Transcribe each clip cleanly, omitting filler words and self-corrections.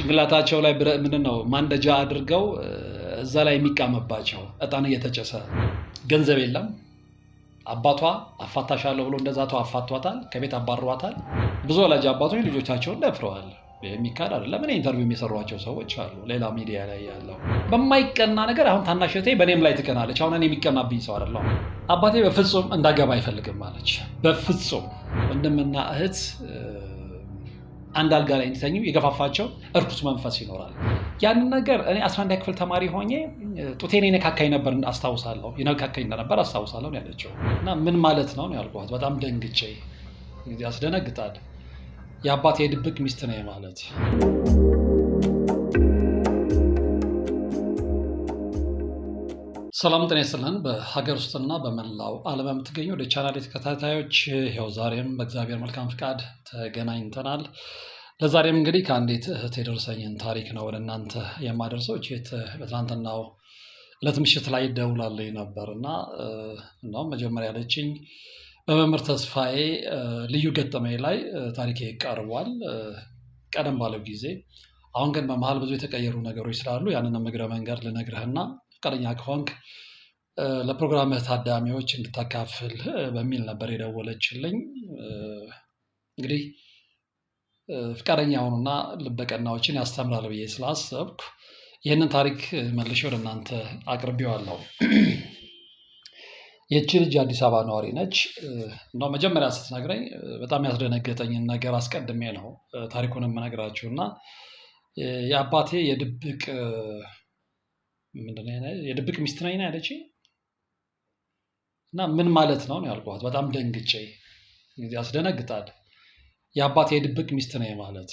ጭንቅላታቸው ላይ ምንድነው ማንደጃ አድርገው እዛ ላይ የሚቃመባቸው እጣን እየተጨሰ ገንዘብ የለም። አባቷ አፋታሻለሁ ብሎ እንደዛቷ አፋቷታል፣ ከቤት አባሯታል። ብዙ ወላጅ አባቶች ልጆቻቸውን ደፍረዋል። የሚካድ አይደለም። እኔ ኢንተርቪው የሚሰሯቸው ሰዎች አሉ፣ ሌላ ሚዲያ ላይ ያለው በማይቀና ነገር። አሁን ታናሽ እህቴ በእኔም ላይ ትቀናለች። አሁን እኔ የሚቀናብኝ ሰው አይደለሁ። አባቴ በፍጹም እንዳገባ አይፈልግም አለች። በፍጹም ወንድምና እህት አንድ አልጋ ላይ እንዲተኙ የገፋፋቸው እርኩስ መንፈስ ይኖራል። ያንን ነገር እኔ 11 ክፍል ተማሪ ሆኜ ጡቴን የነካካኝ ነበር አስታውሳለሁ። የነካካኝ ነበር አስታውሳለሁ ያለችው እና ምን ማለት ነው ያልኳት። በጣም ደንግጬ ያስደነግጣል። የአባቴ የድብቅ ሚስት ነው ማለት። ሰላም ጤና ይስጥልን። በሀገር ውስጥና በመላው ዓለም የምትገኙ ወደ ቻናል ተከታታዮች ይኸው ዛሬም በእግዚአብሔር መልካም ፍቃድ ተገናኝተናል። ለዛሬም እንግዲህ ከአንዲት እህት የደረሰኝን ታሪክ ነው ወደ እናንተ የማደርሰው። እህት በትናንትናው ዕለት ምሽት ላይ ደውላልኝ ነበር እና እንደውም መጀመሪያ ያለችኝ በመምህር ተስፋዬ ልዩ ገጠመኝ ላይ ታሪኬ ቀርቧል ቀደም ባለው ጊዜ። አሁን ግን በመሀል ብዙ የተቀየሩ ነገሮች ስላሉ ያንንም እግረ መንገድ ልነግርህና ፈቃደኛ ከሆንክ ለፕሮግራምህ ታዳሚዎች እንድታካፍል በሚል ነበር የደወለችልኝ። እንግዲህ ፈቃደኛ ሆኑና ልበቀናዎችን ያስተምራል ብዬ ስላሰብኩ ይህንን ታሪክ መልሼ ወደ እናንተ አቅርቤዋለሁ። ይህች ልጅ አዲስ አበባ ነዋሪ ነች። እንደው መጀመሪያ ስትነግረኝ በጣም ያስደነገጠኝን ነገር አስቀድሜ ነው ታሪኩን የምነግራችሁ እና የአባቴ የድብቅ ሚስት ነኝ ያለችኝ እና ምን ማለት ነው ያልኳት። በጣም ደንግጬ ያስደነግጣል። የአባቴ የድብቅ ሚስት ነኝ ማለት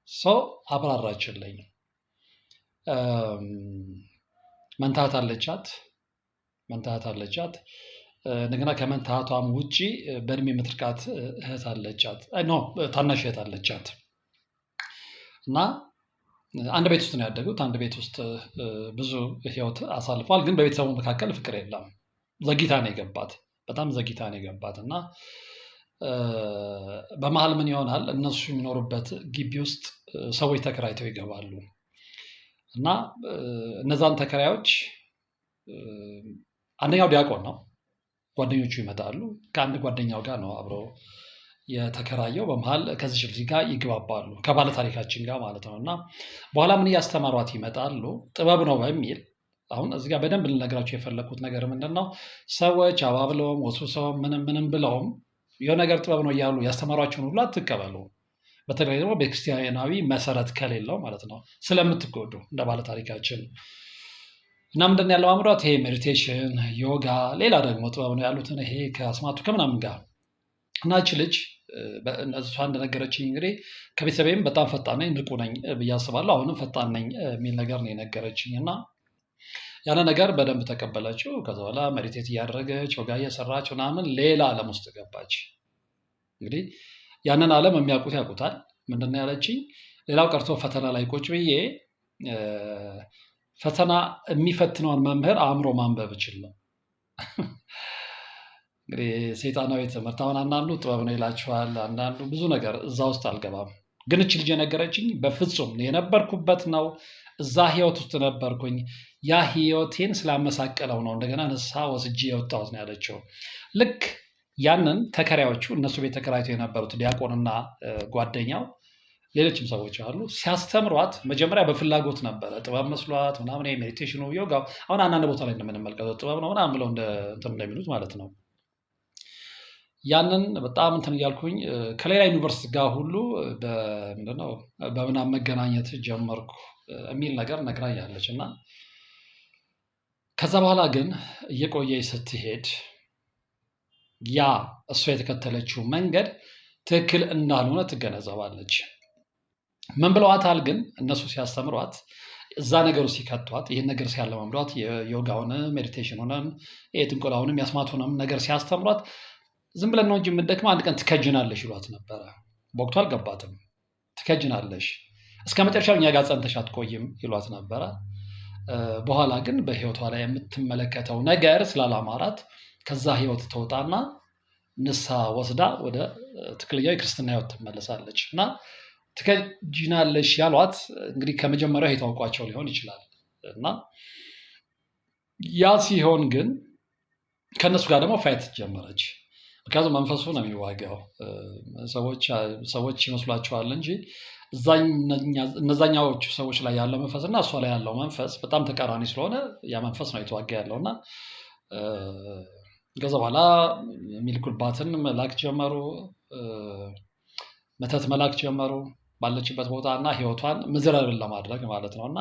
ሰው አብራራችልኝ። መንታት አለቻት። እንደገና ከመንታቷም ውጪ በእድሜ የምትርቃት እህት አለቻት። ታናሽ እህት አለቻት እና አንድ ቤት ውስጥ ነው ያደጉት። አንድ ቤት ውስጥ ብዙ ህይወት አሳልፏል። ግን በቤተሰቡ መካከል ፍቅር የለም። በጣም ዘግይታ ነው የገባት እና በመሀል ምን ይሆናል፣ እነሱ የሚኖሩበት ግቢ ውስጥ ሰዎች ተከራይተው ይገባሉ እና እነዛን ተከራዮች አንደኛው ዲያቆን ነው። ጓደኞቹ ይመጣሉ። ከአንድ ጓደኛው ጋር ነው አብረው የተከራየው። በመሀል ከዚህ ልጅ ጋር ይግባባሉ፣ ከባለ ታሪካችን ጋር ማለት ነው። እና በኋላ ምን እያስተማሯት ይመጣሉ፣ ጥበብ ነው በሚል። አሁን እዚህ ጋር በደንብ ልነግራቸው የፈለግኩት ነገር ምንድን ነው፣ ሰዎች አባብለውም ወስውሰውም ምንም ብለውም የሆነ ነገር ጥበብ ነው እያሉ ያስተማሯቸውን ሁሉ አትቀበሉ። በተለይ ደግሞ ቤተክርስቲያናዊ መሰረት ከሌለው ማለት ነው፣ ስለምትጎዱ እንደ ባለ ታሪካችን። እና ምንድን ያለው አምሯት ይሄ ሜዲቴሽን፣ ዮጋ፣ ሌላ ደግሞ ጥበብ ነው ያሉትን ይሄ ከአስማቱ ከምናምን ጋር እና እች ልጅ እሷ እንደነገረችኝ እንግዲህ ከቤተሰቤም በጣም ፈጣን ነኝ፣ ንቁ ነኝ ብዬ አስባለሁ። አሁንም ፈጣን ነኝ የሚል ነገር ነው የነገረችኝ እና ያለ ነገር በደንብ ተቀበለችው። ከዛ በኋላ ሜዲቴት እያደረገች ዮጋ እየሰራች ምናምን ሌላ ዓለም ውስጥ ገባች። እንግዲህ ያንን ዓለም የሚያውቁት ያውቁታል። ምንድን ነው ያለችኝ፣ ሌላው ቀርቶ ፈተና ላይ ቁጭ ብዬ ፈተና የሚፈትነውን መምህር አእምሮ ማንበብ እችል ነው። እንግዲህ ሰይጣናዊ ትምህርት አሁን አንዳንዱ ጥበብ ነው ይላችኋል፣ አንዳንዱ ብዙ ነገር። እዛ ውስጥ አልገባም። ግን እች ልጅ የነገረችኝ በፍጹም የነበርኩበት ነው። እዛ ህይወት ውስጥ ነበርኩኝ። ያ ህይወቴን ስላመሳቀለው ነው እንደገና ንስሐ ወስጄ የወጣሁት ነው ያለችው። ልክ ያንን ተከራዮቹ እነሱ ቤት ተከራይተው የነበሩት ዲያቆንና ጓደኛው ሌሎችም ሰዎች አሉ ሲያስተምሯት መጀመሪያ በፍላጎት ነበረ፣ ጥበብ መስሏት ምናምን ሜዲቴሽኑ፣ ዮጋው አሁን አንዳንድ ቦታ ላይ እንደምንመለከተው ጥበብ ነው ምናምን ብለው እንደሚሉት ማለት ነው። ያንን በጣም እንትን እያልኩኝ ከሌላ ዩኒቨርሲቲ ጋር ሁሉ በምናምን መገናኘት ጀመርኩ የሚል ነገር ነግራኛለች። እና ከዛ በኋላ ግን እየቆየ ስትሄድ ያ እሷ የተከተለችው መንገድ ትክክል እንዳልሆነ ትገነዘባለች። ምን ብለዋታል ግን እነሱ ሲያስተምሯት፣ እዛ ነገሩ ሲከቷት፣ ይህን ነገር ሲያለማምዷት፣ የዮጋውንም ሜዲቴሽኑንም የጥንቆላውንም ያስማቱንም ነገር ሲያስተምሯት ዝም ብለን ነው እንጂ የምንደክመው አንድ ቀን ትከጅናለሽ ይሏት ነበረ። በወቅቱ አልገባትም። ትከጅናለሽ፣ እስከ መጨረሻው እኛ ጋር ጸንተሽ አትቆይም ይሏት ነበረ። በኋላ ግን በህይወቷ ላይ የምትመለከተው ነገር ስላላማራት ከዛ ህይወት ተወጣና ንስሐ ወስዳ ወደ ትክክለኛው የክርስትና ህይወት ትመለሳለች። እና ትከጂናለሽ ያሏት እንግዲህ ከመጀመሪያው የታውቋቸው ሊሆን ይችላል። እና ያ ሲሆን ግን ከእነሱ ጋር ደግሞ ፋይት ጀመረች። ምክንያቱም መንፈሱ ነው የሚዋጋው። ሰዎች ይመስሏቸዋል እንጂ እነዛኛዎቹ ሰዎች ላይ ያለው መንፈስ እና እሷ ላይ ያለው መንፈስ በጣም ተቃራኒ ስለሆነ ያ መንፈስ ነው የተዋጋ ያለው። እና ከዛ በኋላ የሚልኩባትን መላክ ጀመሩ፣ መተት መላክ ጀመሩ ባለችበት ቦታ እና ህይወቷን ምዝረርን ለማድረግ ማለት ነው። እና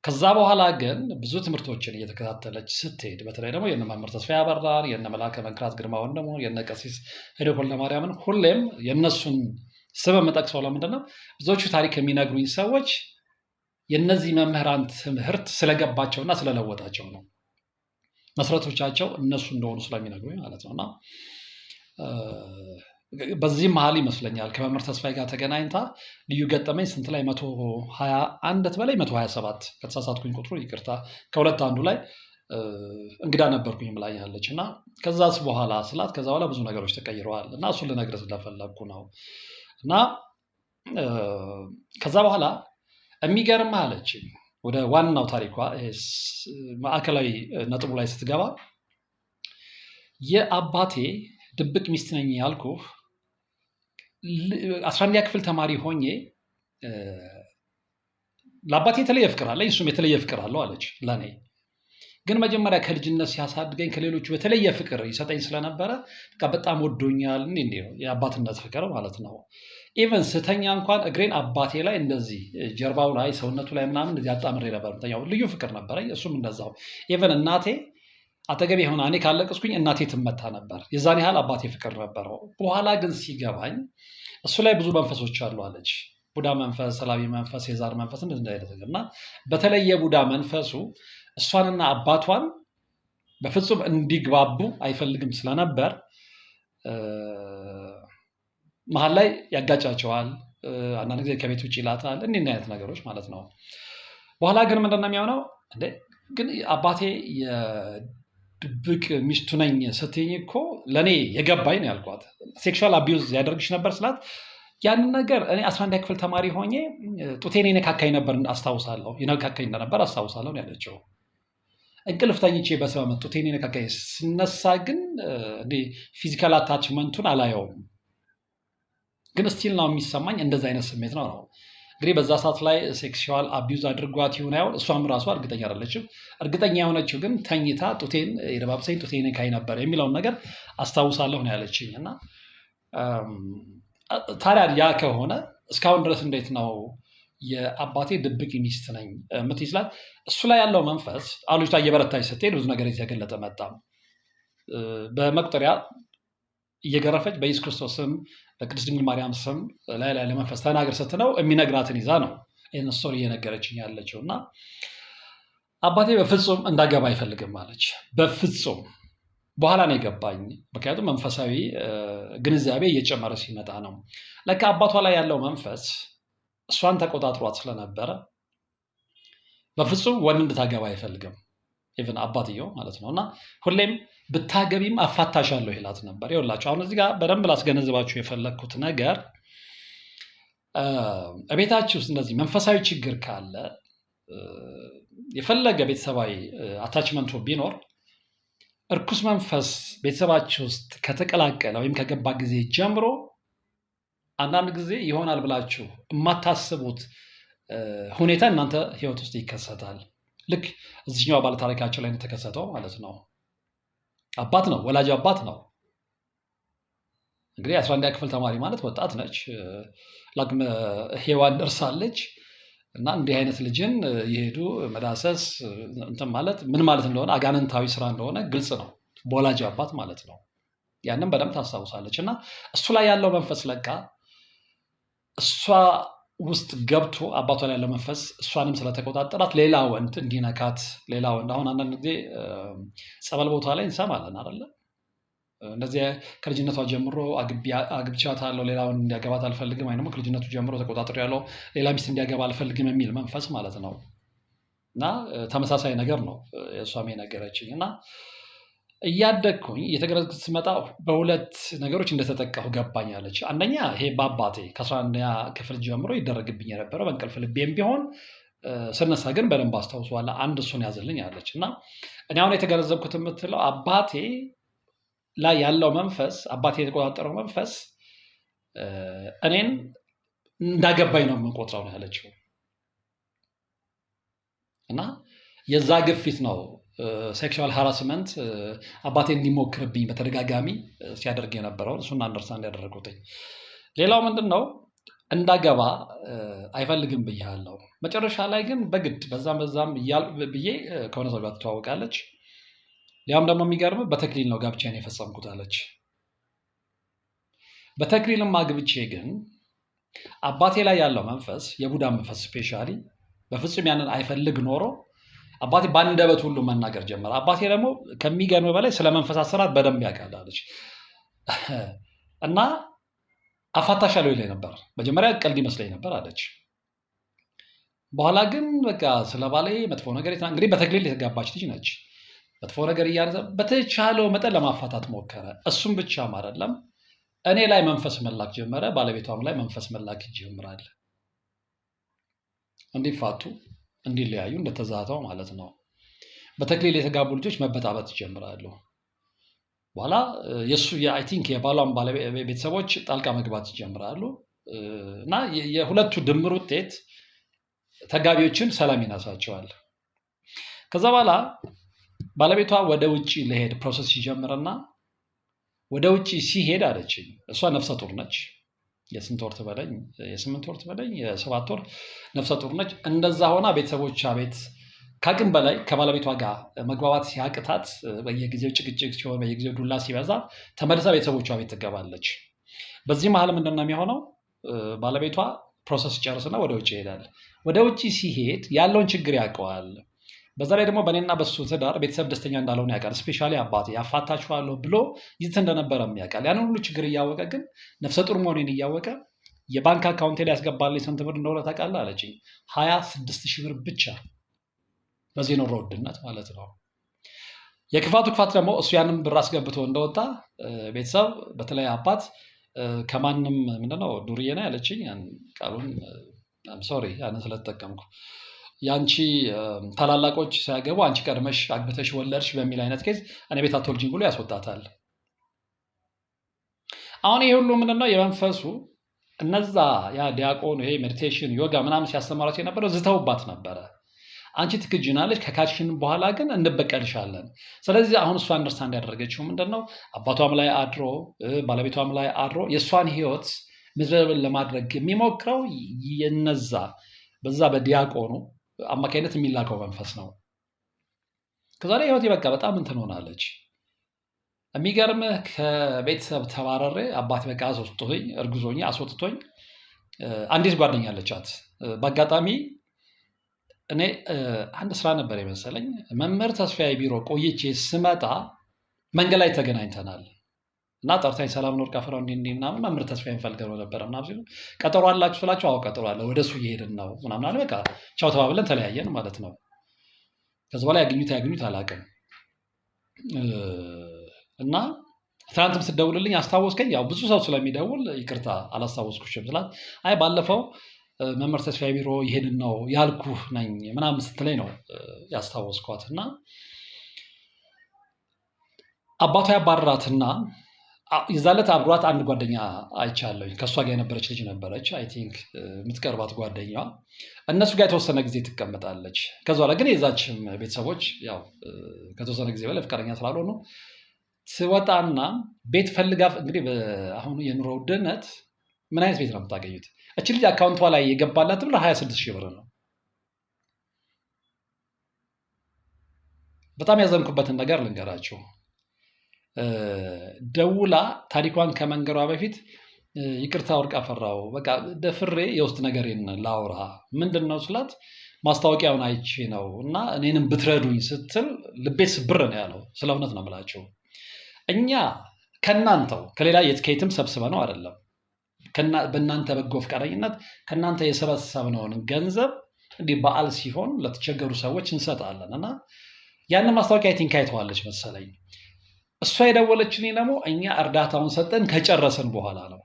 ከዛ በኋላ ግን ብዙ ትምህርቶችን እየተከታተለች ስትሄድ በተለይ ደግሞ የነ መምህር ተስፋዬ አበራን፣ የነ መላከ መንክራት ግርማ ወንድሙ፣ የነ ቀሲስ ሄኖክ ወልደማርያምን ሁሌም የእነሱን ስም የምጠቅሰው ለምንድን ነው? ብዙዎቹ ታሪክ የሚነግሩኝ ሰዎች የእነዚህ መምህራን ትምህርት ስለገባቸውና ስለለወጣቸው ነው። መሰረቶቻቸው እነሱ እንደሆኑ ስለሚነግሩኝ ማለት ነው። እና በዚህ መሀል ይመስለኛል ከመምህር ተስፋዬ ጋር ተገናኝታ ልዩ ገጠመኝ ስንት ላይ 121 በላይ 127 ከተሳሳትኩኝ ቁጥሩ ይቅርታ፣ ከሁለት አንዱ ላይ እንግዳ ነበርኩኝ ብላኛለች። እና ከዛስ በኋላ ስላት ከዛ በኋላ ብዙ ነገሮች ተቀይረዋል እና እሱን ልነግርህ ስለፈለግኩ ነው። እና ከዛ በኋላ የሚገርም አለች ወደ ዋናው ታሪኳ ማዕከላዊ ነጥቡ ላይ ስትገባ የአባቴ ድብቅ ሚስት ነኝ ያልኩህ 11ኛ ክፍል ተማሪ ሆኜ ለአባቴ የተለየ ፍቅር አለኝ፣ እሱም የተለየ ፍቅር አለው አለች። ለኔ ግን መጀመሪያ ከልጅነት ሲያሳድገኝ ከሌሎቹ በተለየ ፍቅር ይሰጠኝ ስለነበረ በጣም ወዶኛል። እንዴ የአባትነት ፍቅር ማለት ነው። ኢቨን ስተኛ እንኳን እግሬን አባቴ ላይ እንደዚህ ጀርባው ላይ ሰውነቱ ላይ ምናምን እንደዚህ አጣምሬ ነበር የምተኛው። ልዩ ፍቅር ነበረኝ፣ እሱም እንደዛው። ኢቨን እናቴ አጠገቤ ሆና እኔ ካለቅስኩኝ እናቴ ትመታ ነበር። የዛን ያህል አባቴ ፍቅር ነበረው። በኋላ ግን ሲገባኝ እሱ ላይ ብዙ መንፈሶች አሉ አለች። ቡዳ መንፈስ፣ ሰላቢ መንፈስ፣ የዛር መንፈስ እንደዚህ አይነት ነገር እና በተለይ የቡዳ መንፈሱ እሷንና አባቷን በፍጹም እንዲግባቡ አይፈልግም ስለነበር መሀል ላይ ያጋጫቸዋል። አንዳንድ ጊዜ ከቤት ውጭ ይላታል። እንዲህ አይነት ነገሮች ማለት ነው። በኋላ ግን ምንድን ነው የሚሆነው? ግን አባቴ የድብቅ ሚስቱ ነኝ ስትይኝ እኮ ለእኔ የገባኝ ነው ያልኳት። ሴክሹዋል አቢዩዝ ያደርግሽ ነበር ስላት ያንን ነገር እኔ 11ኛ ክፍል ተማሪ ሆኜ ጡቴን የነካካኝ ነበር አስታውሳለሁ፣ የነካካኝ እንደነበር አስታውሳለሁ ነው ያለችው። እንቅልፍ ተኝቼ በሰበመት ጡቴን የነካካኝ ስነሳ ግን ፊዚካል አታችመንቱን አላየውም፣ ግን ስቲል ነው የሚሰማኝ እንደዚ አይነት ስሜት ነው። እንግዲህ በዛ ሰዓት ላይ ሴክሹዋል አቢዩዝ አድርጓት ይሁን አይሆን እሷም ራሷ እርግጠኛ አይደለችም። እርግጠኛ የሆነችው ግን ተኝታ ጡቴን የደባብሰኝ ጡቴን ነካኝ ነበር የሚለውን ነገር አስታውሳለሁ ነው ያለችኝ። እና ታዲያ ያ ከሆነ እስካሁን ድረስ እንዴት ነው የአባቴ ድብቅ ሚስት ነኝ የምትይስላት? እሱ ላይ ያለው መንፈስ አሁን ልጅቷ እየበረታች ስትሄድ ብዙ ነገር የተገለጠ መጣ። በመቁጠሪያ እየገረፈች በኢየሱስ ክርስቶስ ስም በቅድስት ድንግል ማርያም ስም ላይ ለመንፈስ ተናገር ስትለው የሚነግራትን ይዛ ነው ይህን ስቶሪ እየነገረችኝ ያለችው። እና አባቴ በፍጹም እንዳገባ አይፈልግም አለች። በፍጹም በኋላ ነው የገባኝ። ምክንያቱም መንፈሳዊ ግንዛቤ እየጨመረ ሲመጣ ነው ለካ አባቷ ላይ ያለው መንፈስ እሷን ተቆጣጥሯት ስለነበረ በፍጹም ወንድ እንድታገባ አይፈልግም። ኢቭን አባትየው ማለት ነው። እና ሁሌም ብታገቢም አፋታሻለሁ ይላት ነበር። ይኸውላችሁ አሁን እዚህ ጋር በደንብ ላስገነዝባችሁ የፈለግኩት ነገር ቤታችሁ ውስጥ እንደዚህ መንፈሳዊ ችግር ካለ የፈለገ ቤተሰባዊ አታችመንቱ ቢኖር እርኩስ መንፈስ ቤተሰባችሁ ውስጥ ከተቀላቀለ ወይም ከገባ ጊዜ ጀምሮ አንዳንድ ጊዜ ይሆናል ብላችሁ የማታስቡት ሁኔታ እናንተ ህይወት ውስጥ ይከሰታል። ልክ እዚህኛው ባለ ታሪካቸው ላይ የተከሰተው ማለት ነው። አባት ነው፣ ወላጅ አባት ነው። እንግዲህ 11ኛ ክፍል ተማሪ ማለት ወጣት ነች፣ ለአቅመ ሔዋን ደርሳለች። እና እንዲህ አይነት ልጅን የሄዱ መዳሰስ እንትን ማለት ምን ማለት እንደሆነ አጋንንታዊ ስራ እንደሆነ ግልጽ ነው፣ በወላጅ አባት ማለት ነው። ያንን በደንብ ታስታውሳለች። እና እሱ ላይ ያለው መንፈስ ለቃ እሷ ውስጥ ገብቶ አባቷ ላይ ያለው መንፈስ እሷንም ስለተቆጣጠራት ሌላ ወንድ እንዲነካት፣ ሌላ ወንድ አሁን አንዳንድ ጊዜ ጸበል ቦታ ላይ እንሰማለን አይደለ? እንደዚህ ከልጅነቷ ጀምሮ አግብቻታለሁ ሌላ ወንድ እንዲያገባት አልፈልግም፣ ወይ ደግሞ ከልጅነቱ ጀምሮ ተቆጣጥሮ ያለው ሌላ ሚስት እንዲያገባ አልፈልግም የሚል መንፈስ ማለት ነው። እና ተመሳሳይ ነገር ነው እሷም የነገረችኝ። እና እያደግኩኝ እየተገረዝኩ ስመጣ በሁለት ነገሮች እንደተጠቃሁ ገባኝ አለች። አንደኛ ይሄ በአባቴ ከ11ኛ ክፍል ጀምሮ ይደረግብኝ የነበረው በእንቅልፍ ልቤም ቢሆን ስነሳ ግን በደንብ አስታውሰዋለሁ። አንድ እሱን ያዘልኝ አለች እና እኔ አሁን የተገነዘብኩት የምትለው አባቴ ላይ ያለው መንፈስ አባቴ የተቆጣጠረው መንፈስ እኔን እንዳገባኝ ነው የምንቆጥረው ነው ያለችው እና የዛ ግፊት ነው ሴክሹዋል ሃራስመንት አባቴ እንዲሞክርብኝ በተደጋጋሚ ሲያደርግ የነበረውን እሱን አንደርስታንድ ያደረጉትኝ። ሌላው ምንድን ነው እንዳገባ አይፈልግም ብያለሁ። መጨረሻ ላይ ግን በግድ በዛም ብዬ ከሆነ ሰው ጋር ትተዋወቃለች። ሊያም ደግሞ የሚገርም በተክሊል ነው ጋብቻዬን የፈጸምኩት አለች። በተክሊልም አግብቼ ግን አባቴ ላይ ያለው መንፈስ የቡዳ መንፈስ ስፔሻሊ በፍጹም ያንን አይፈልግ ኖሮ አባቴ በአንደበት ሁሉ መናገር ጀመረ። አባቴ ደግሞ ከሚገርም በላይ ስለ መንፈስ አሰራር በደንብ ያውቃል አለች እና አፋታሻለሁ ይለኝ ነበር። መጀመሪያ ቀልድ ይመስለኝ ነበር አለች። በኋላ ግን በቃ ስለ ባሌ መጥፎ ነገር እንግዲህ በተክሊል የተጋባች ልጅ ነች። መጥፎ ነገር እያነሳ በተቻለው መጠን ለማፋታት ሞከረ። እሱም ብቻም አይደለም እኔ ላይ መንፈስ መላክ ጀመረ። ባለቤቷም ላይ መንፈስ መላክ ይጀምራል። እንዲፋቱ እንዲለያዩ እንደተዛተው ማለት ነው። በተክሊል የተጋቡ ልጆች መበጣበጥ ይጀምራሉ። በኋላ የሱ አይ ቲንክ የባሏን ቤተሰቦች ጣልቃ መግባት ይጀምራሉ እና የሁለቱ ድምር ውጤት ተጋቢዎችን ሰላም ይነሳቸዋል። ከዛ በኋላ ባለቤቷ ወደ ውጭ ለሄድ ፕሮሰስ ሲጀምርና ወደ ውጭ ሲሄድ አለችኝ። እሷ ነፍሰ ጡር ነች። የስንት ወር ትበለኝ? የ8 ወር ትበለኝ? የ7 ወር ነፍሰ ጡር ነች። እንደዛ ሆና ቤተሰቦቿ ቤት ከአቅም በላይ ከባለቤቷ ጋር መግባባት ሲያቅታት በየጊዜው ጭቅጭቅ ሲሆን በየጊዜው ዱላ ሲበዛ ተመልሳ ቤተሰቦቿ ቤት ትገባለች። በዚህ መሀል ምንድን ነው የሚሆነው? ባለቤቷ ፕሮሰስ ጨርስና ወደ ውጭ ይሄዳል። ወደ ውጭ ሲሄድ ያለውን ችግር ያውቀዋል። በዛ ላይ ደግሞ በእኔና በሱ ትዳር ቤተሰብ ደስተኛ እንዳልሆነ ያውቃል። ስፔሻሊ አባቴ ያፋታችኋለሁ ብሎ ይዝት እንደነበረም ያውቃል። ያንን ሁሉ ችግር እያወቀ ግን ነፍሰ ጡር መሆኔን እያወቀ የባንክ አካውንቴ ላይ ያስገባልኝ ስንት ብር እንደሆነ ታውቃለህ አለችኝ። 26,000 ብር ብቻ። በዚህ ኑሮ ውድነት ማለት ነው። የክፋቱ ክፋት ደግሞ እሱ ያንን ብር አስገብቶ እንደወጣ ቤተሰብ በተለይ አባት ከማንም ምንድነው ዱርዬ ነው ያለችኝ። ቃሉን ሶሪ ያንን ስለተጠቀምኩ ያንቺ ታላላቆች ሲያገቡ አንቺ ቀድመሽ አግብተሽ ወለድሽ በሚል አይነት ኬዝ እኔ ቤት አትወልጂም ብሎ ያስወጣታል። አሁን ይሄ ሁሉ ምንድነው የመንፈሱ እነዛ ያ ዲያቆኑ ይሄ ሜዲቴሽን ዮጋ ምናምን ሲያስተምራቸው የነበረው ዝተውባት ነበረ። አንቺ ትክጅናለች፣ ከካድሽን በኋላ ግን እንበቀልሻለን። ስለዚህ አሁን እሷ አንደርስታንድ ያደረገችው ምንድነው አባቷም ላይ አድሮ ባለቤቷም ላይ አድሮ የእሷን ህይወት ምድረብል ለማድረግ የሚሞክረው የነዛ በዛ በዲያቆኑ አማካይነት የሚላከው መንፈስ ነው። ከዛ ላይ ህይወት በቃ በጣም እንትን ሆናለች። የሚገርምህ ከቤተሰብ ተባረሬ አባቴ በቃ አስወጥቶኝ እርጉዞኝ አስወጥቶኝ አንዲት ጓደኛ አለቻት። በአጋጣሚ እኔ አንድ ስራ ነበር የመሰለኝ መምህር ተስፋዬ ቢሮ ቆይቼ ስመጣ መንገድ ላይ ተገናኝተናል እና ጠርታኝ ሰላም ነው ወርቃፈራው እንዲህ ምናምን መምህር ተስፋዬን ፈልገው ነበር ምናምን ሲሉ ቀጠሮ አላችሁ ስላቸው አዎ ቀጠሮ አለ ወደሱ እየሄድን ነው ምናምን አለ። በቃ ቻው ተባብለን ተለያየን ማለት ነው። ከዛ በኋላ ያገኙት አላውቅም እና ትናንትም ስትደውልልኝ አስታወስከኝ። ያው ብዙ ሰው ስለሚደውል ይቅርታ አላስታወስኩሽም ስላት አይ ባለፈው መምህር ተስፋዬ ቢሮ ይሄድን ነው ያልኩህ ነኝ ምናምን ስትለኝ ነው ያስታወስኳት። እና አባቷ ያባረራትና የዛለት አብሯት አንድ ጓደኛ አይቻለሁ። ከእሷ ጋር የነበረች ልጅ ነበረች አይ ቲንክ የምትቀርባት ጓደኛዋ። እነሱ ጋር የተወሰነ ጊዜ ትቀመጣለች። ከዛ በኋላ ግን የዛችም ቤተሰቦች ያው ከተወሰነ ጊዜ በላይ ፍቃደኛ ስላልሆኑ ትወጣና ቤት ፈልጋ እንግዲህ አሁኑ የኑሮ ውድነት ምን አይነት ቤት ነው የምታገኙት? እቺ ልጅ አካውንቷ ላይ የገባላት ብር 26,000 ብር ነው። በጣም ያዘንኩበትን ነገር ልንገራችሁ። ደውላ ታሪኳን ከመንገሯ በፊት ይቅርታ ወርቃፈራው በቃ ደፍሬ የውስጥ ነገሬን ላውራ ምንድነው ስላት ማስታወቂያውን አይቼ ነው እና እኔንም ብትረዱኝ ስትል ልቤ ስብር ነው ያለው። ስለ እውነት ነው የምላችሁ። እኛ ከናንተው ከሌላ የትኬትም ሰብስበ ነው አይደለም በእናንተ በጎ ፈቃደኝነት ከናንተ የሰበሰብነውን ገንዘብ እንዲህ በዓል ሲሆን ለተቸገሩ ሰዎች እንሰጣለን እና ያንን ማስታወቂያ አይ ቲንክ አይተዋለች መሰለኝ። እሷ የደወለችልኝ ደግሞ እኛ እርዳታውን ሰጠን ከጨረስን በኋላ ነው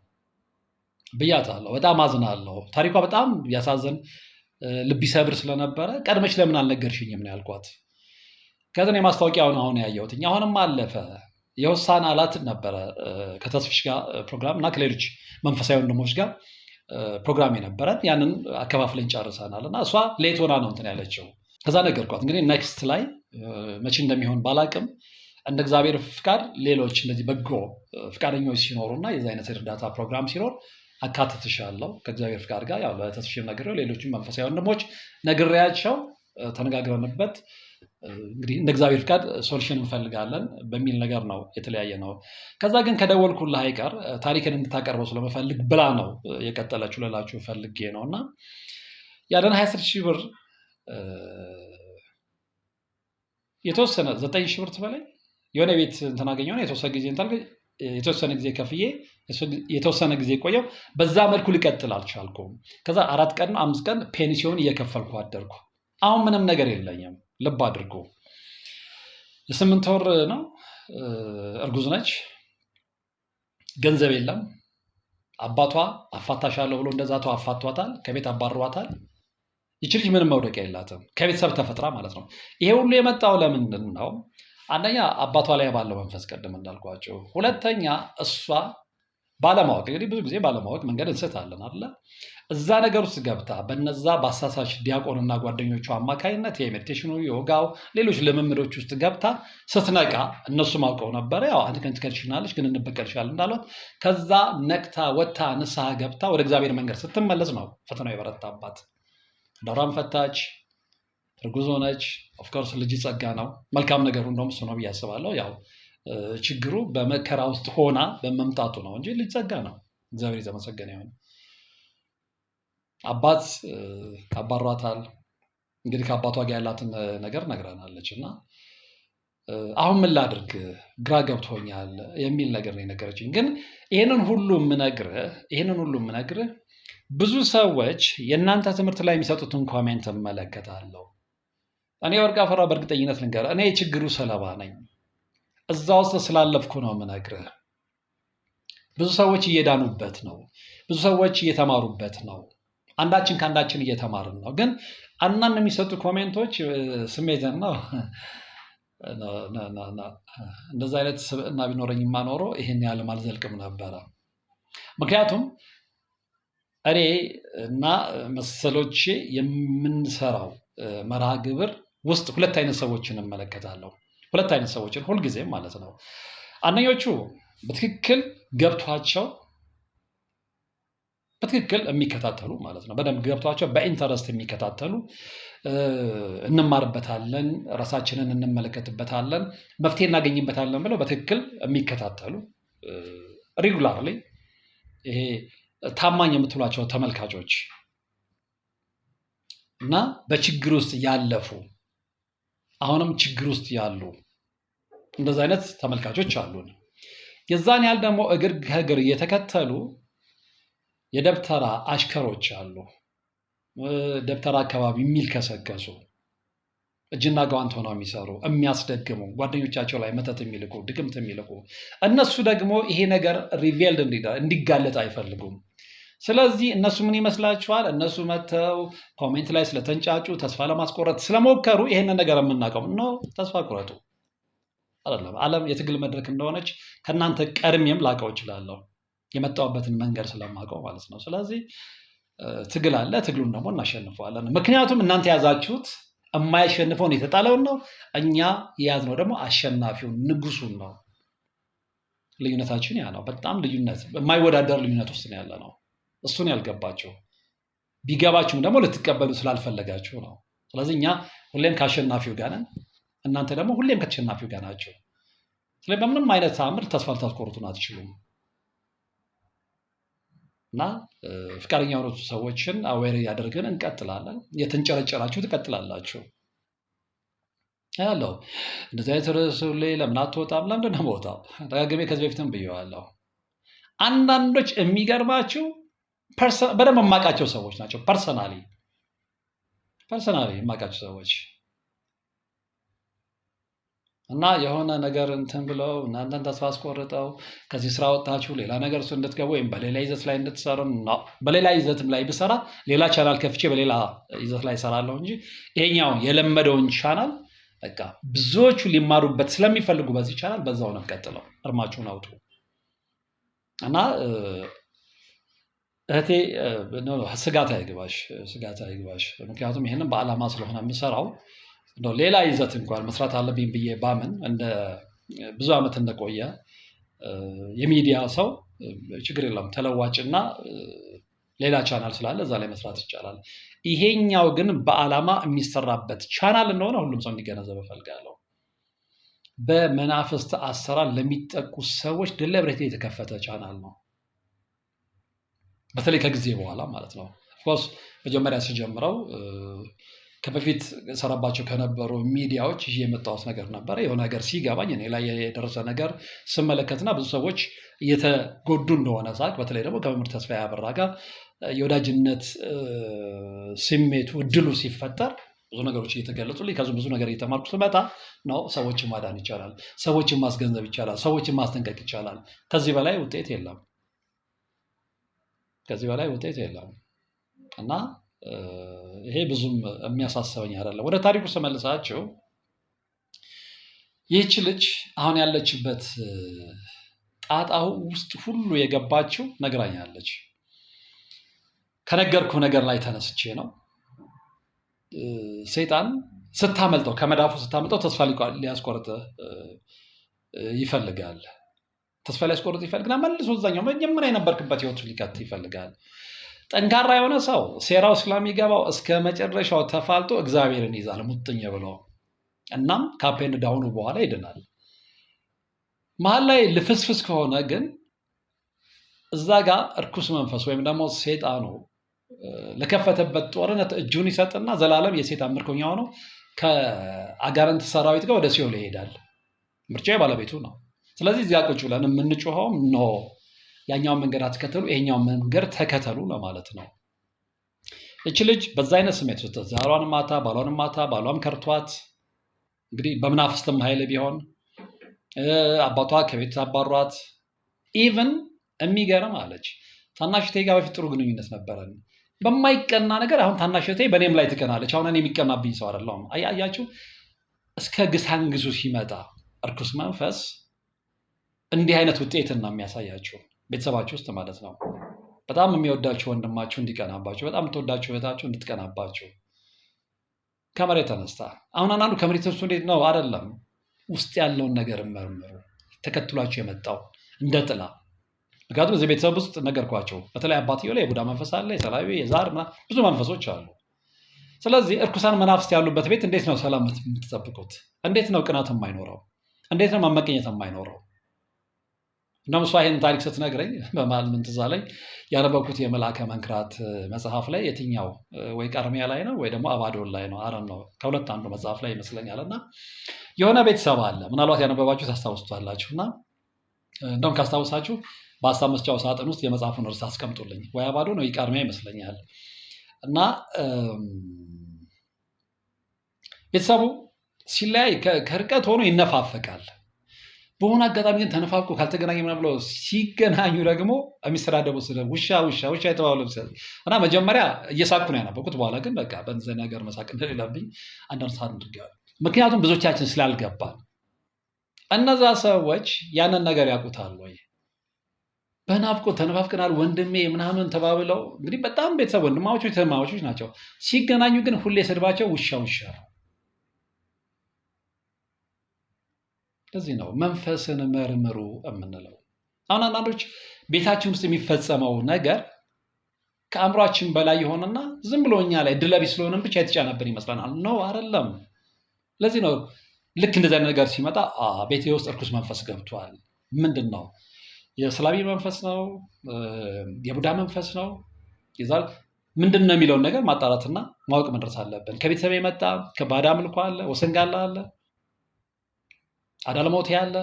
ብያታለሁ። በጣም አዝናለሁ። ታሪኳ በጣም ያሳዝን ልብ ይሰብር ስለነበረ ቀድመች ለምን አልነገርሽኝም ነው ያልኳት። ከዚያ የማስታወቂያውን አሁን ያየሁት አሁንም አለፈ። የሆሳዕና ዕለት ነበረ ከተስፍሽ ጋር ፕሮግራም እና ከሌሎች መንፈሳዊ ወንድሞች ጋር ፕሮግራም የነበረን ያንን አከፋፍለን ጨርሰናል እና እሷ ሌት ሆና ነው እንትን ያለችው። ከዛ ነገርኳት እንግዲህ ኔክስት ላይ መቼ እንደሚሆን ባላቅም እንደ እግዚአብሔር ፍቃድ ሌሎች እንደዚህ በጎ ፍቃደኞች ሲኖሩና የዚህ አይነት እርዳታ ፕሮግራም ሲኖር አካትትሻለሁ ከእግዚአብሔር ፍቃድ ጋር ያው ለተስፍሽም ነግሬው ሌሎችም መንፈሳዊ ወንድሞች ነግሬያቸው ተነጋግረንበት እንግዲህ እንደ እግዚአብሔር ፍቃድ ሶሉሽን እንፈልጋለን በሚል ነገር ነው የተለያየ ነው። ከዛ ግን ከደወልኩልህ አይቀር ታሪክን እንድታቀርበው ስለመፈልግ ብላ ነው የቀጠለችው ልላችሁ ፈልጌ ነው። እና ያለን 26,000 ብር የተወሰነ 9,000 ብር ትበላይ የሆነ ቤት እንትን አገኘሁ የተወሰነ ጊዜ ከፍዬ የተወሰነ ጊዜ ቆየው። በዛ መልኩ ልቀጥል አልቻልኩም። ከዛ 4 ቀን 5 ቀን ፔንሲዮን እየከፈልኩ አደርኩ። አሁን ምንም ነገር የለኝም። ልብ አድርጎ የ8 ወር ነው እርጉዝ ነች። ገንዘብ የለም። አባቷ አፋታሻለሁ ብሎ እንደዛቷ አፋቷታል። ከቤት አባሯታል። ይቺ ልጅ ምንም መውደቂያ የላትም። ከቤተሰብ ተፈጥራ ማለት ነው። ይሄ ሁሉ የመጣው ለምንድን ነው? አንደኛ አባቷ ላይ ባለው መንፈስ ቀደም እንዳልኳቸው፣ ሁለተኛ እሷ ባለማወቅ እንግዲህ ብዙ ጊዜ ባለማወቅ መንገድ እንስታለን አለ እዛ ነገር ውስጥ ገብታ በነዛ በአሳሳች ዲያቆንና ጓደኞቹ አማካይነት የሜዲቴሽኑ የዮጋው ሌሎች ልምምዶች ውስጥ ገብታ ስትነቃ እነሱም አውቀው ነበረ። ያው አንድ ቀን ትከድሽናለች ግን እንበቀልሻለን እንዳሏት ከዛ ነቅታ ወጥታ ንስሐ ገብታ ወደ እግዚአብሔር መንገድ ስትመለስ ነው ፈተናው የበረታባት። ዳሯን ፈታች፣ እርጉዝ ሆነች። ኦፍኮርስ ልጅ ጸጋ ነው። መልካም ነገሩ እንደውም እሱ ነው ብዬ አስባለሁ። ያው ችግሩ በመከራ ውስጥ ሆና በመምጣቱ ነው እንጂ ልጅ ጸጋ ነው። እግዚአብሔር የተመሰገነ ይሁን። አባት አባሯታል። እንግዲህ ከአባቷ ጋር ያላትን ነገር ነግራናለች እና አሁን ምን ላድርግ ግራ ገብቶኛል የሚል ነገር ነው የነገረችኝ። ግን ይህንን ሁሉ የምነግርህ ብዙ ሰዎች የእናንተ ትምህርት ላይ የሚሰጡትን ኮሜንት እመለከታለሁ። እኔ ወርቅ አፈራ በእርግጠኝነት ልንገርህ፣ እኔ የችግሩ ሰለባ ነኝ። እዛ ውስጥ ስላለፍኩ ነው የምነግርህ። ብዙ ሰዎች እየዳኑበት ነው። ብዙ ሰዎች እየተማሩበት ነው። አንዳችን ከአንዳችን እየተማርን ነው። ግን አንዳንድ የሚሰጡ ኮሜንቶች ስሜትን ነው። እንደዚ አይነት ስብዕና ቢኖረኝ የማኖረው ይህን ያህል አልዘልቅም ነበረ። ምክንያቱም እኔ እና መሰሎቼ የምንሰራው መርሃ ግብር ውስጥ ሁለት አይነት ሰዎችን እመለከታለሁ። ሁለት አይነት ሰዎችን ሁልጊዜም ማለት ነው። አንደኞቹ በትክክል ገብቷቸው በትክክል የሚከታተሉ ማለት ነው። በደንብ ገብቷቸው በኢንተረስት የሚከታተሉ እንማርበታለን፣ ራሳችንን እንመለከትበታለን፣ መፍትሄ እናገኝበታለን ብለው በትክክል የሚከታተሉ ሬጉላርሊ ይሄ ታማኝ የምትሏቸው ተመልካቾች እና በችግር ውስጥ ያለፉ አሁንም ችግር ውስጥ ያሉ እንደዚህ አይነት ተመልካቾች አሉን። የዛን ያህል ደግሞ እግር ከእግር እየተከተሉ የደብተራ አሽከሮች አሉ። ደብተራ አካባቢ የሚልከሰከሱ እጅና ጓንት ሆነው የሚሰሩ የሚያስደግሙ፣ ጓደኞቻቸው ላይ መተት የሚልኩ፣ ድግምት የሚልኩ፣ እነሱ ደግሞ ይሄ ነገር ሪቬልድ እንዲጋለጥ አይፈልጉም። ስለዚህ እነሱ ምን ይመስላችኋል? እነሱ መተው ኮሜንት ላይ ስለተንጫጩ ተስፋ ለማስቆረጥ ስለሞከሩ ይሄንን ነገር የምናውቀው ነው። ተስፋ ቁረጡ አይደለም። ዓለም የትግል መድረክ እንደሆነች ከእናንተ ቀድሜም ላውቀው እችላለሁ፣ የመጣሁበትን መንገድ ስለማውቀው ማለት ነው። ስለዚህ ትግል አለ፣ ትግሉን ደግሞ እናሸንፈዋለን። ምክንያቱም እናንተ የያዛችሁት የማያሸንፈውን የተጣለውን ነው፣ እኛ የያዝነው ደግሞ አሸናፊውን ንጉሱን ነው። ልዩነታችን ያ ነው። በጣም ልዩነት፣ የማይወዳደር ልዩነት ውስጥ ነው ያለ ነው። እሱን ያልገባችሁ ቢገባችሁም ደግሞ ልትቀበሉ ስላልፈለጋችሁ ነው። ስለዚህ እኛ ሁሌም ከአሸናፊው ጋር ነን፣ እናንተ ደግሞ ሁሌም ከተሸናፊው ጋር ናቸው። ስለዚህ በምንም አይነት ተአምር ተስፋ ልታስቆርጡን አትችሉም። እና ፍቃደኛ የሆኑት ሰዎችን አዌር ያደርግን እንቀጥላለን። የተንጨረጨራችሁ ትቀጥላላችሁ ያለው እንደዚህ አይነት ርዕስ ላይ ለምን አትወጣም? ለምንድን ነው የምወጣው? ደጋግሜ ከዚህ በፊትም ብየዋለሁ። አንዳንዶች የሚገርማችሁ በደንብ የማውቃቸው ሰዎች ናቸው። ፐርሰናሊ የማውቃቸው ሰዎች እና የሆነ ነገር እንትን ብለው እናንተን ተስፋ አስቆርጠው ከዚህ ስራ ወጣችሁ ሌላ ነገር ውስጥ እንድትገቡ ወይም በሌላ ይዘት ላይ እንድትሰሩ ነው። በሌላ ይዘትም ላይ ብሰራ ሌላ ቻናል ከፍቼ በሌላ ይዘት ላይ እሰራለሁ እንጂ ይሄኛውን የለመደውን ቻናል በቃ ብዙዎቹ ሊማሩበት ስለሚፈልጉ በዚህ ቻናል በዛው ነው ቀጥለው እርማችሁን አውጡ። እና እህቴ ስጋት አይግባሽ። ምክንያቱም ይሄንን በዓላማ ስለሆነ የምሰራው ሌላ ይዘት እንኳን መስራት አለብኝ ብዬ ባምን እንደ ብዙ ዓመት እንደቆየ የሚዲያ ሰው ችግር የለም ተለዋጭና ሌላ ቻናል ስላለ እዛ ላይ መስራት ይቻላል። ይሄኛው ግን በዓላማ የሚሰራበት ቻናል እንደሆነ ሁሉም ሰው እንዲገነዘብ እፈልጋለሁ። በመናፍስት አሰራር ለሚጠቁ ሰዎች ደሊብሬት የተከፈተ ቻናል ነው። በተለይ ከጊዜ በኋላ ማለት ነው። ኦፍኮርስ መጀመሪያ ሲጀምረው ከበፊት ሰራባቸው ከነበሩ ሚዲያዎች ይሄ የመጣሁት ነገር ነበር። የሆነ ነገር ሲገባኝ እኔ ላይ የደረሰ ነገር ስመለከትና ብዙ ሰዎች እየተጎዱ እንደሆነ ሳቅ፣ በተለይ ደግሞ ከመምህር ተስፋዬ አበራ ጋር የወዳጅነት ስሜቱ እድሉ ሲፈጠር ብዙ ነገሮች እየተገለጹልኝ ከዚህ ብዙ ነገር እየተማርኩ ስመጣ ነው ሰዎችን ማዳን ይቻላል፣ ሰዎችን ማስገንዘብ ይቻላል፣ ሰዎችን ማስጠንቀቅ ይቻላል። ከዚህ በላይ ውጤት የለም እና ይሄ ብዙም የሚያሳስበኝ አይደለም። ወደ ታሪኩ ስመልሳችሁ ይህች ልጅ አሁን ያለችበት ጣጣው ውስጥ ሁሉ የገባችው ነግራኛለች። ከነገርኩ ነገር ላይ ተነስቼ ነው። ሰይጣን ስታመልጠው ከመዳፉ ስታመልጠው ተስፋ ሊያስቆርጥ ይፈልጋል። ይፈልግና መልሶ እዛኛው መጀመሪያ የነበርክበት ህይወቱ ሊከት ይፈልጋል። ጠንካራ የሆነ ሰው ሴራው ስለሚገባው እስከ መጨረሻው ተፋልጦ እግዚአብሔርን ይዛል ሙጥኝ ብሎ። እናም ካፔን ዳውኑ በኋላ ይድናል። መሀል ላይ ልፍስፍስ ከሆነ ግን እዛ ጋር እርኩስ መንፈስ ወይም ደግሞ ሰይጣኑ ለከፈተበት ጦርነት እጁን ይሰጥና ዘላለም የሰይጣን ምርኮኛ ሆኖ ከአጋንንት ሰራዊት ጋር ወደ ሲኦል ይሄዳል። ምርጫ ባለቤቱ ነው። ስለዚህ እዚያ ቁጭ ብለን የምንጮኸውም ነው ያኛውን መንገድ አትከተሉ ይሄኛውን መንገድ ተከተሉ ለማለት ነው። እቺ ልጅ በዛ አይነት ስሜት ውስጥ ዛሯን ማታ ባሏም ከርቷት እንግዲህ በመናፍስትም ኃይል ቢሆን አባቷ ከቤት አባሯት ኢቭን የሚገርም አለች ታናሽቴ ጋር በፊት ጥሩ ግንኙነት ነበረን በማይቀና ነገር አሁን ታናሽቴ በእኔም ላይ ትቀናለች። አሁን እኔ የሚቀናብኝ ሰው አይደለሁም። አያችሁ እስከ ግሳንግሱ ሲመጣ እርኩስ መንፈስ እንዲህ አይነት ውጤትን ነው የሚያሳያችሁ ቤተሰባችሁ ውስጥ ማለት ነው። በጣም የሚወዳችሁ ወንድማችሁ እንዲቀናባችሁ፣ በጣም የምትወዳችሁ እህታችሁ እንድትቀናባችሁ ከመሬት ተነስታ አሁን አንዳንዱ ከመሬት ተነስቶ እንዴት ነው አይደለም ውስጥ ያለውን ነገር መርምሩ። ተከትሏችሁ የመጣው እንደ ጥላ ምክንያቱም እዚህ ቤተሰብ ውስጥ ነገርኳቸው። በተለይ አባትየው ላይ የቡዳ መንፈስ አለ፣ የተለያዩ የዛር ብዙ መንፈሶች አሉ። ስለዚህ እርኩሳን መናፍስት ያሉበት ቤት እንዴት ነው ሰላም የምትጠብቁት? እንዴት ነው ቅናት የማይኖረው? እንዴት ነው መመቀኘት የማይኖረው? እንደውም እሷ ይህን ታሪክ ስትነግረኝ በመሀል ምን ትዝ አለኝ ያነበብኩት የመልአከ መንክራት መጽሐፍ ላይ የትኛው ወይ ቀርሚያ ላይ ነው ወይ ደግሞ አባዶን ላይ ነው አረን ነው ከሁለት አንዱ መጽሐፍ ላይ ይመስለኛል። እና የሆነ ቤተሰብ አለ ምናልባት ያነበባችሁ ታስታውሱታላችሁ። እና እንደውም ካስታውሳችሁ በሀሳብ መስጫው ሳጥን ውስጥ የመጽሐፉን ርዕስ አስቀምጡልኝ። ወይ አባዶን ወይ ቀርሚያ ይመስለኛል። እና ቤተሰቡ ሲለያይ ከርቀት ሆኖ ይነፋፈቃል። በሆነ አጋጣሚ ግን ተነፋፍቆ ካልተገናኘ ምናምን ብለው ሲገናኙ ደግሞ የሚስተዳደቡ ስለ ውሻ የተባሉ እና መጀመሪያ እየሳቅኩ ነው ያነበብኩት። በኋላ ግን በቃ በዚህ ነገር መሳቅ እንደሌለብኝ አንደርስታንድ አድርጌያለሁ። ምክንያቱም ብዙዎቻችን ስላልገባን እነዛ ሰዎች ያንን ነገር ያውቁታል ወይ? በናፍቆት ተነፋፍቀናል ወንድሜ ምናምን ተባብለው እንግዲህ በጣም ቤተሰብ ወንድማማቾች ናቸው። ሲገናኙ ግን ሁሌ ስድባቸው ውሻ ነው። ለዚህ ነው መንፈስን መርምሩ የምንለው። አሁን አንዳንዶች ቤታችን ውስጥ የሚፈጸመው ነገር ከአእምሯችን በላይ የሆነና ዝም ብሎ እኛ ላይ ድለቢስ ስለሆነም ብቻ የተጫነብን ይመስለናል። ነው አይደለም። ለዚህ ነው ልክ እንደዚህ አይነት ነገር ሲመጣ ቤቴ ውስጥ እርኩስ መንፈስ ገብቷል። ምንድን ነው? የስላቢ መንፈስ ነው? የቡዳ መንፈስ ነው? ይዛል ምንድን ነው የሚለውን ነገር ማጣራትና ማወቅ መድረስ አለብን። ከቤተሰብ የመጣ ከባዳ አምልኮ አለ፣ ወሰንጋላ አለ፣ አዳልሞት ያለ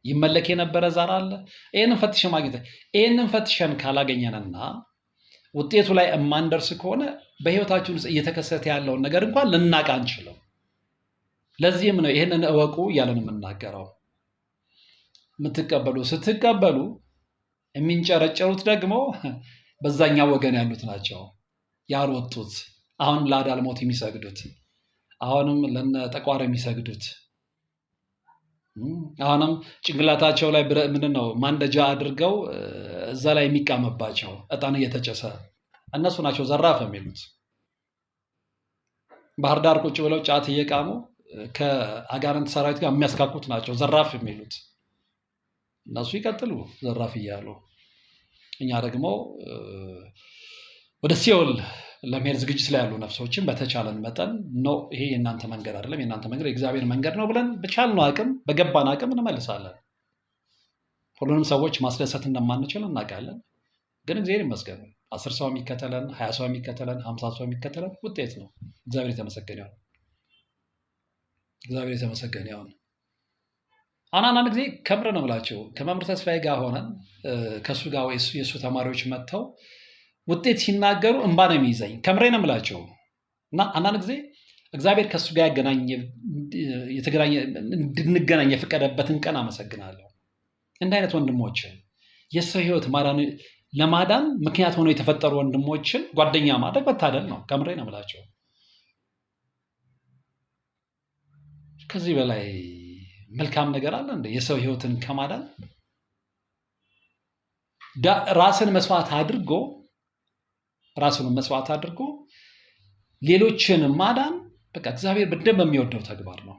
ይመለክ የነበረ ዛር አለ። ይህንን ፈትሸን ካላገኘንና ውጤቱ ላይ የማንደርስ ከሆነ በህይወታችን ውስጥ እየተከሰተ ያለውን ነገር እንኳን ልናቅ አንችልም። ለዚህም ነው ይህንን እወቁ እያለን የምናገረው። የምትቀበሉ ስትቀበሉ የሚንጨረጨሩት ደግሞ በዛኛው ወገን ያሉት ናቸው፣ ያልወጡት፣ አሁንም ለአዳልሞት የሚሰግዱት፣ አሁንም ለነ ጠቋር የሚሰግዱት፣ አሁንም ጭንቅላታቸው ላይ ምንድን ነው ማንደጃ አድርገው እዛ ላይ የሚቃመባቸው እጣን እየተጨሰ እነሱ ናቸው ዘራፍ የሚሉት። ባህር ዳር ቁጭ ብለው ጫት እየቃሙ ከአጋንንት ሰራዊት ጋር የሚያስካኩት ናቸው ዘራፍ የሚሉት። እነሱ ይቀጥሉ ዘራፍ እያሉ፣ እኛ ደግሞ ወደ ሲኦል ለመሄድ ዝግጅት ላይ ያሉ ነፍሶችን በተቻለን መጠን ነው ይሄ የእናንተ መንገድ አይደለም፣ የእናንተ መንገድ የእግዚአብሔር መንገድ ነው ብለን በቻልነው አቅም በገባን አቅም እንመልሳለን። ሁሉንም ሰዎች ማስደሰት እንደማንችል እናውቃለን። ግን እግዚአብሔር ይመስገን 10 ሰው የሚከተለን 20 ሰው የሚከተለን 50 ሰው የሚከተለን ውጤት ነው። እግዚአብሔር የተመሰገነ ይሁን። እግዚአብሔር የተመሰገነ ይሁን። አንዳንድ ጊዜ ከምር ነው የምላቸው ከመምህር ተስፋዬ ጋር ሆነን ከእሱ ጋር ወይ የእሱ ተማሪዎች መጥተው ውጤት ሲናገሩ እንባ ነው የሚይዘኝ። ከምሬ ነው የምላቸው እና አንዳንድ ጊዜ እግዚአብሔር ከእሱ ጋር እንድንገናኝ የፈቀደበትን ቀን አመሰግናለሁ። እንደ አይነት ወንድሞችን የሰው ህይወት ለማዳን ምክንያት ሆኖ የተፈጠሩ ወንድሞችን ጓደኛ ማድረግ መታደል ነው። ከምሬ ነው የምላቸው። ከዚህ በላይ መልካም ነገር አለ እንደ የሰው ህይወትን ከማዳን? ራስን መስዋዕት አድርጎ ሌሎችን ማዳን በቃ እግዚአብሔር በደንብ የሚወደው ተግባር ነው።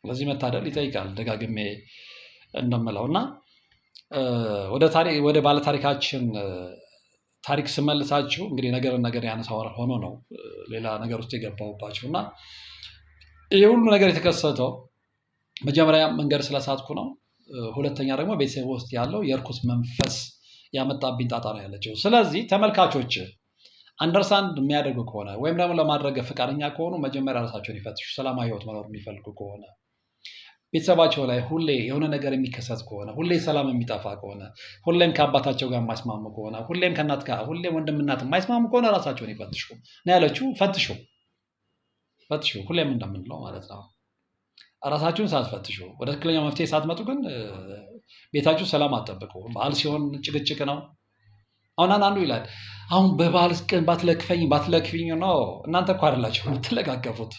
ለዚህ መታደል ይጠይቃል ደጋግሜ እንደምለው እና ወደ ባለታሪካችን ታሪክ ስመልሳችሁ እንግዲህ ነገር ያነሳው ሆኖ ነው ሌላ ነገር ውስጥ የገባሁባችሁ እና ይህ ሁሉ ነገር የተከሰተው መጀመሪያ መንገድ ስለሳትኩ ነው። ሁለተኛ ደግሞ ቤተሰብ ውስጥ ያለው የእርኩስ መንፈስ ያመጣብኝ ጣጣ ነው ያለችው። ስለዚህ ተመልካቾች አንደርስታንድ የሚያደርጉ ከሆነ ወይም ደግሞ ለማድረግ ፈቃደኛ ከሆኑ መጀመሪያ ራሳቸውን ይፈትሹ። ሰላማዊ ህይወት መኖር የሚፈልጉ ከሆነ ቤተሰባቸው ላይ ሁሌ የሆነ ነገር የሚከሰት ከሆነ፣ ሁሌ ሰላም የሚጠፋ ከሆነ፣ ሁሌም ከአባታቸው ጋር የማይስማሙ ከሆነ፣ ሁሌም ከእናት ጋር ሁሌም ወንድምናት የማይስማሙ ከሆነ ራሳቸውን ይፈትሹ ነው ያለችው። ፈትሹ ሁሌም እንደምንለው ማለት ነው። ራሳችሁን ሳትፈትሹ ወደ ትክክለኛው መፍትሄ ሳትመጡ ግን ቤታችሁ ሰላም አትጠብቁ። በዓል ሲሆን ጭቅጭቅ ነው። አሁን አንዱ ይላል አሁን በበዓል ቀን ባትለክፈኝ ነው። እናንተ እኮ አይደላችሁ የምትለቃቀፉት፣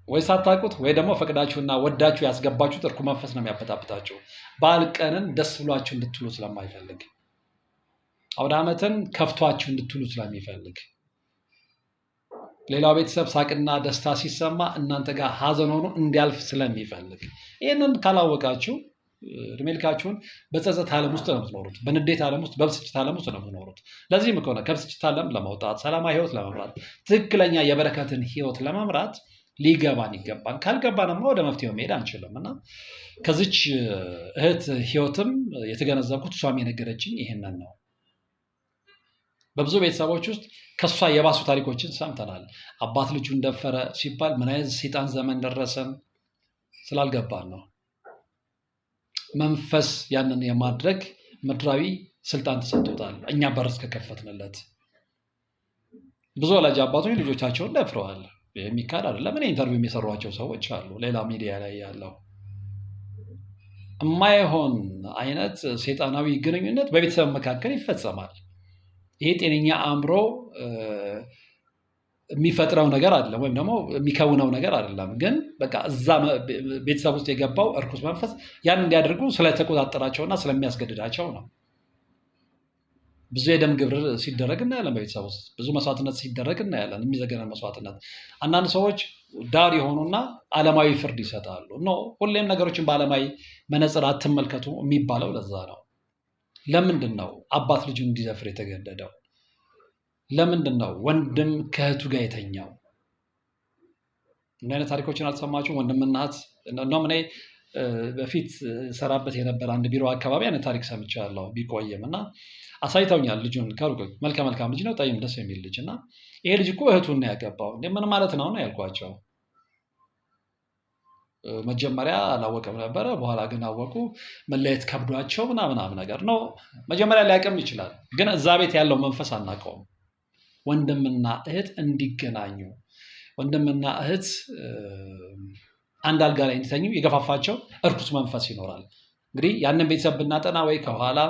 ወይ ሳታውቁት ወይ ደግሞ ፈቅዳችሁና ወዳችሁ ያስገባችሁት እርኩስ መንፈስ ነው የሚያበጣብጣችሁ። በዓል ቀንን ደስ ብሏችሁ እንድትሉ ስለማይፈልግ፣ አውደ ዓመትን ከፍቷችሁ እንድትሉ ስለሚፈልግ፣ ሌላው ቤተሰብ ሳቅና ደስታ ሲሰማ እናንተ ጋር ሀዘን ሆኖ እንዲያልፍ ስለሚፈልግ፣ ይህንን ካላወቃችሁ እድሜ ልካችሁን በጸጸት ዓለም ውስጥ ነው የምትኖሩት። በንዴት ዓለም ውስጥ፣ በብስጭት ዓለም ውስጥ ነው የምትኖሩት። ለዚህም ከሆነ ከብስጭት ዓለም ለመውጣት ሰላማዊ ህይወት ለመምራት ትክክለኛ የበረከትን ህይወት ለመምራት ሊገባን ይገባል። ካልገባንማ ወደ መፍትሄው መሄድ አንችልም እና ከዚች እህት ህይወትም የተገነዘብኩት እሷም የነገረችኝ ይሄንን ነው። በብዙ ቤተሰቦች ውስጥ ከሷ የባሱ ታሪኮችን ሰምተናል። አባት ልጁን ደፈረ ሲባል ምን አይነት ሰይጣን ዘመን ደረሰን ስላልገባን ነው። መንፈስ ያንን የማድረግ ምድራዊ ስልጣን ተሰጥቶታል፣ እኛ በር እስከከፈትንለት። ብዙ ወላጅ አባቶች ልጆቻቸውን ደፍረዋል። የሚካድ አይደለም። እኔ ኢንተርቪው የሚሰሯቸው ሰዎች አሉ፣ ሌላ ሚዲያ ላይ ያለው የማይሆን አይነት ሰይጣናዊ ግንኙነት በቤተሰብ መካከል ይፈጸማል። ይሄ ጤነኛ አእምሮ የሚፈጥረው ነገር አይደለም፣ ወይም ደግሞ የሚከውነው ነገር አይደለም። ግን በቃ እዛ ቤተሰብ ውስጥ የገባው እርኩስ መንፈስ ያን እንዲያደርጉ ስለተቆጣጠራቸውና ስለሚያስገድዳቸው ነው። ብዙ የደም ግብር ሲደረግ እናያለን። በቤተሰብ ውስጥ ብዙ መስዋዕትነት ሲደረግ እናያለን። የሚዘገነን መስዋዕትነት። አንዳንድ ሰዎች ዳር የሆኑና ዓለማዊ ፍርድ ይሰጣሉ። ሁሌም ነገሮችን በዓለማዊ መነጽር አትመልከቱ የሚባለው ለዛ ነው። ለምንድን ነው አባት ልጁን እንዲደፍር የተገደደው? ለምንድን ነው ወንድም ከእህቱ ጋር የተኛው? እንዲህ አይነት ታሪኮችን አልሰማችሁም? ወንድምና እህት ነው። እኔ በፊት ሰራበት የነበረ አንድ ቢሮ አካባቢ አይነት ታሪክ ሰምቻለሁ፣ ቢቆይም እና አሳይተውኛል። ልጁን ከሩቅ መልካም ልጅ ነው፣ ጠይም ደስ የሚል ልጅ እና ይሄ ልጅ እኮ እህቱን ነው ያገባው። ምን ማለት ነው ያልኳቸው። መጀመሪያ አላወቅም ነበረ፣ በኋላ ግን አወቁ። መለየት ከብዷቸው ምናምን ነገር ነው። መጀመሪያ ሊያቅም ይችላል፣ ግን እዛ ቤት ያለው መንፈስ አናውቀውም። ወንድምና እህት እንዲገናኙ፣ ወንድምና እህት አንድ አልጋ ላይ እንዲተኙ የገፋፋቸው እርኩስ መንፈስ ይኖራል። እንግዲህ ያንን ቤተሰብ ብናጠና ወይ ከኋላ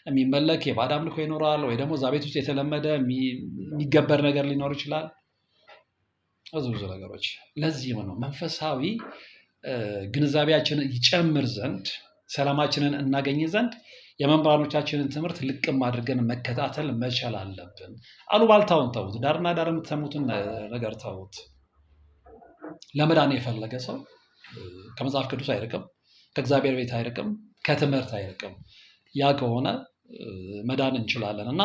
የሚመለክ የባዕድ አምልኮ ይኖራል፣ ወይ ደግሞ እዛ ቤት ውስጥ የተለመደ የሚገበር ነገር ሊኖር ይችላል። ብዙ ነገሮች። ለዚህም ነው መንፈሳዊ ግንዛቤያችንን ይጨምር ዘንድ፣ ሰላማችንን እናገኝ ዘንድ የመምህራኖቻችንን ትምህርት ልቅም አድርገን መከታተል መቻል አለብን። አሉባልታውን ተዉት፣ ዳርና ዳር የምትሰሙትን ነገር ተዉት። ለመዳን የፈለገ ሰው ከመጽሐፍ ቅዱስ አይርቅም፣ ከእግዚአብሔር ቤት አይርቅም፣ ከትምህርት አይርቅም። ያ ከሆነ መዳን እንችላለን። እና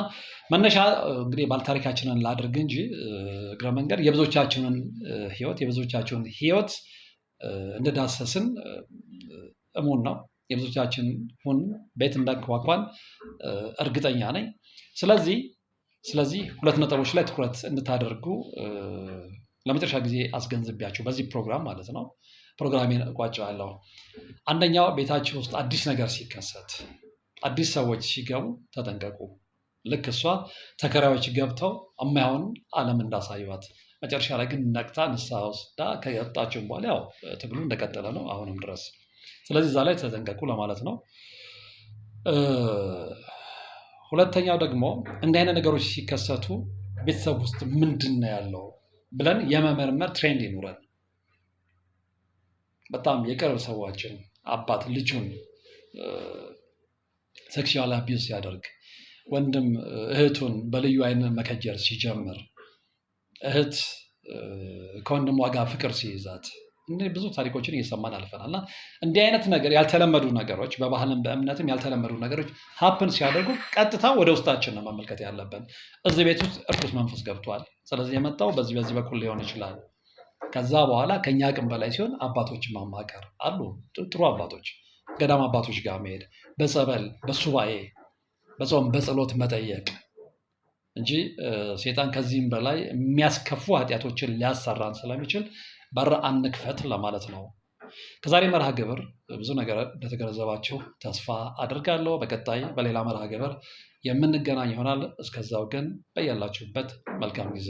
መነሻ እንግዲህ ባለታሪካችንን ላድርግ እንጂ እግረ መንገድ የብዙዎቻችንን ህይወት እንደዳሰስን እሙን ነው። የብዙዎቻችን ቤት እንዳንኳኳን እርግጠኛ ነኝ። ስለዚህ ሁለት ነጥቦች ላይ ትኩረት እንድታደርጉ ለመጨረሻ ጊዜ አስገንዝቤያችሁ በዚህ ፕሮግራም ማለት ነው ፕሮግራሜን እቋጨዋለሁ። አንደኛው ቤታችሁ ውስጥ አዲስ ነገር ሲከሰት፣ አዲስ ሰዎች ሲገቡ ተጠንቀቁ። ልክ እሷ ተከራዮች ገብተው የማይሆን ዓለም እንዳሳዩት መጨረሻ ላይ ግን ነቅታ ንስሐ ወስዳ ከወጣችሁ በኋላ ያው ትግሉ እንደቀጠለ ነው አሁንም ድረስ። ስለዚህ እዛ ላይ ተጠንቀቁ ለማለት ነው። ሁለተኛው ደግሞ እንዲህ አይነት ነገሮች ሲከሰቱ ቤተሰብ ውስጥ ምንድን ነው ያለው ብለን የመመርመር ትሬንድ ይኑረን። በጣም የቅርብ ሰዎችን አባት ልጁን ሴክሹዋል አቢዩዝ ሲያደርግ፣ ወንድም እህቱን በልዩ አይን መከጀር ሲጀምር፣ እህት ከወንድሟ ጋር ፍቅር ሲይዛት፣ እንዲህ ብዙ ታሪኮችን እየሰማን አልፈናል። እና እንዲህ አይነት ነገር ያልተለመዱ ነገሮች በባህልም በእምነትም ያልተለመዱ ነገሮች ሀፕን ሲያደርጉ ቀጥታ ወደ ውስጣችን ነው መመልከት ያለብን። እዚህ ቤት ውስጥ እርኩስ መንፈስ ገብቷል፣ ስለዚህ የመጣው በዚህ በኩል ሊሆን ይችላል። ከዛ በኋላ ከኛ አቅም በላይ ሲሆን አባቶችን ማማከር አሉ። ጥሩ አባቶች፣ ገዳም አባቶች ጋር መሄድ፣ በጸበል በሱባኤ በጾም በጸሎት መጠየቅ እንጂ ሴጣን ከዚህም በላይ የሚያስከፉ ኃጢአቶችን ሊያሰራን ስለሚችል በር አንክፈት ለማለት ነው። ከዛሬ መርሃ ግብር ብዙ ነገር እንደተገነዘባችሁ ተስፋ አድርጋለሁ። በቀጣይ በሌላ መርሃ ግብር የምንገናኝ ይሆናል። እስከዛው ግን በያላችሁበት መልካም ጊዜ